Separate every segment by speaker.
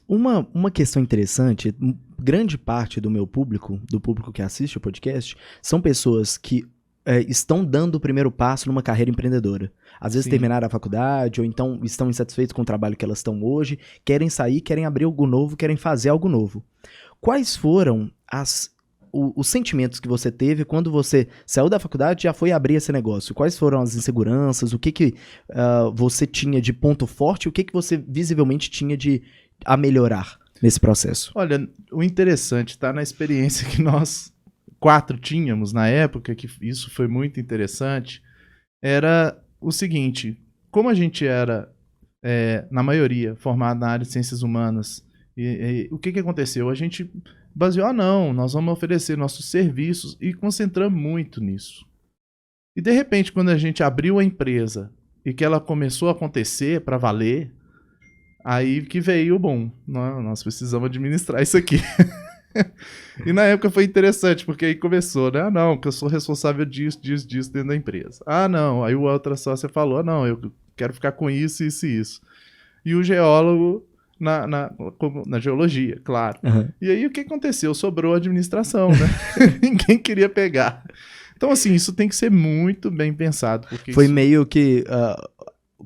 Speaker 1: Uma questão interessante, grande parte do público que assiste o podcast, são pessoas que estão dando o primeiro passo numa carreira empreendedora. Às vezes
Speaker 2: Sim.
Speaker 1: terminaram a faculdade, ou então estão insatisfeitos com o trabalho que elas estão hoje, querem sair, querem abrir algo novo, querem fazer algo novo. Quais foram os sentimentos que você teve quando você saiu da faculdade e já foi abrir esse negócio? Quais foram as inseguranças? O que você tinha de ponto forte? O que você visivelmente tinha a melhorar nesse processo?
Speaker 2: Olha, o interessante está na experiência que nós 4 tínhamos na época, que isso foi muito interessante, era o seguinte: como a gente era, na maioria, formado na área de ciências humanas, o que aconteceu? A gente baseou, não, nós vamos oferecer nossos serviços e concentramos muito nisso. E de repente, quando a gente abriu a empresa e que ela começou a acontecer para valer, aí que veio, bom, nós precisamos administrar isso aqui. E na época foi interessante, porque aí começou, né? Ah, não, que eu sou responsável disso dentro da empresa. Ah, não, aí o outra sócia falou, ah, não, eu quero ficar com isso, isso e isso. E o geólogo na geologia, claro.
Speaker 1: Uhum.
Speaker 2: E aí o que aconteceu? Sobrou a administração, né? Ninguém queria pegar. Então, assim, isso tem que ser muito bem pensado. Porque
Speaker 1: Foi
Speaker 2: isso...
Speaker 1: meio que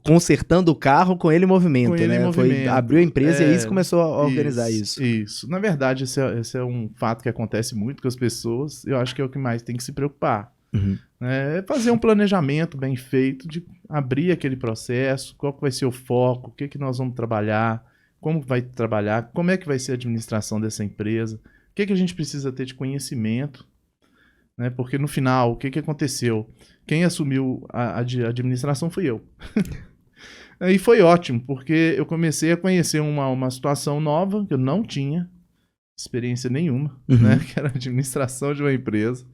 Speaker 1: consertando o carro com ele em movimento,
Speaker 2: com ele em
Speaker 1: né?
Speaker 2: movimento.
Speaker 1: Abriu a empresa e aí você começou a organizar isso.
Speaker 2: Isso. Na verdade, esse é um fato que acontece muito com as pessoas. Eu acho que é o que mais tem que se preocupar.
Speaker 1: Uhum.
Speaker 2: É fazer um planejamento bem feito de abrir aquele processo, qual que vai ser o foco, o que nós vamos trabalhar, como vai trabalhar, como é que vai ser a administração dessa empresa, o que a gente precisa ter de conhecimento, né? Porque no final, o que aconteceu? Quem assumiu a administração fui eu. E foi ótimo, porque eu comecei a conhecer uma situação nova, que eu não tinha experiência nenhuma, né? Que era a administração de uma empresa.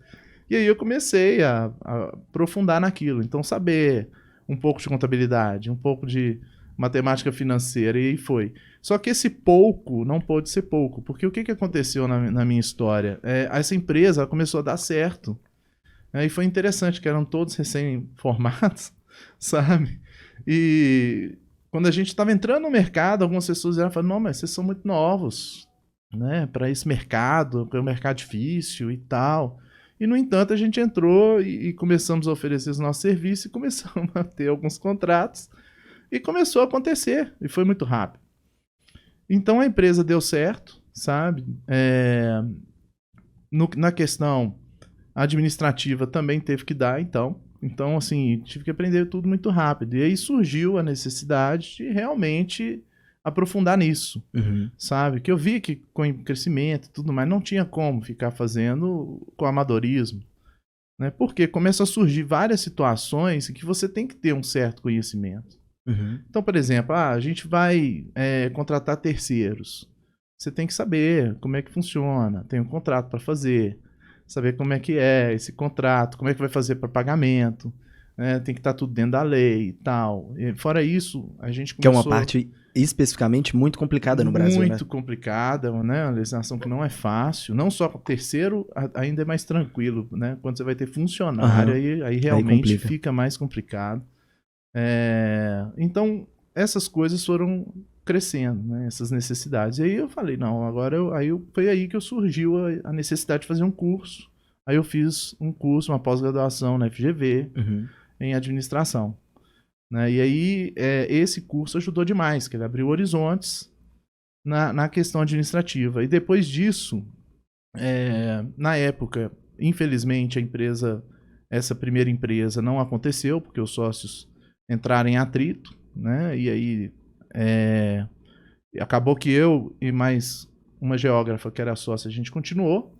Speaker 2: E aí eu comecei a aprofundar naquilo. Então, saber um pouco de contabilidade, um pouco de matemática financeira, e aí foi. Só que esse pouco não pôde ser pouco, porque o que aconteceu na minha história? Essa empresa começou a dar certo. E foi interessante, que eram todos recém-formados, sabe? E quando a gente estava entrando no mercado, algumas pessoas falaram, não, mas vocês são muito novos, né? Para esse mercado, que é um mercado difícil e tal. E, no entanto, a gente entrou e começamos a oferecer os nossos serviços e começamos a ter alguns contratos e começou a acontecer e foi muito rápido. Então, a empresa deu certo, sabe? Na questão administrativa também teve que dar, então, assim, tive que aprender tudo muito rápido. E aí surgiu a necessidade de realmente aprofundar nisso, sabe? Que eu vi que com crescimento e tudo mais, não tinha como ficar fazendo com amadorismo, né? Porque começam a surgir várias situações em que você tem que ter um certo conhecimento. Então, por exemplo, a gente vai contratar terceiros. Você tem que saber como é que funciona, tem um contrato para fazer, saber como é que é esse contrato, como é que vai fazer para pagamento, né? Tem que estar tudo dentro da lei e tal. E, fora isso, a gente começou...
Speaker 1: Que é uma parte especificamente muito complicada no Brasil, né?
Speaker 2: Muito complicada, né? Uma legislação que não é fácil. Não só com terceiro, ainda é mais tranquilo, né? Quando você vai ter funcionário, aí realmente fica mais complicado. Então, essas coisas foram crescendo, né? Essas necessidades. E aí eu falei, não, agora foi aí que surgiu a necessidade de fazer um curso. Aí eu fiz um curso, uma pós-graduação na FGV, em administração. Né? E aí esse curso ajudou demais, que ele abriu horizontes na questão administrativa. E depois disso, na época, infelizmente, essa primeira empresa não aconteceu, porque os sócios entraram em atrito, né? E aí acabou que eu e mais uma geógrafa, que era sócia, a gente continuou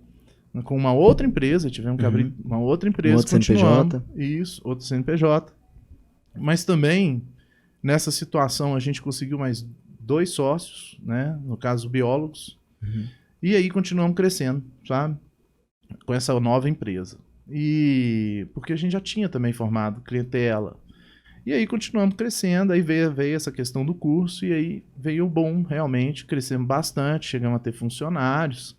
Speaker 2: com uma outra empresa, tivemos que abrir uma outra empresa,
Speaker 1: outro CNPJ.
Speaker 2: Isso, outro CNPJ. Mas também, nessa situação, a gente conseguiu mais 2 sócios, né? No caso, biólogos. E aí continuamos crescendo, sabe? Com essa nova empresa. E porque a gente já tinha também formado clientela. E aí continuamos crescendo, aí veio essa questão do curso, e aí veio bom, realmente, crescemos bastante, chegamos a ter funcionários.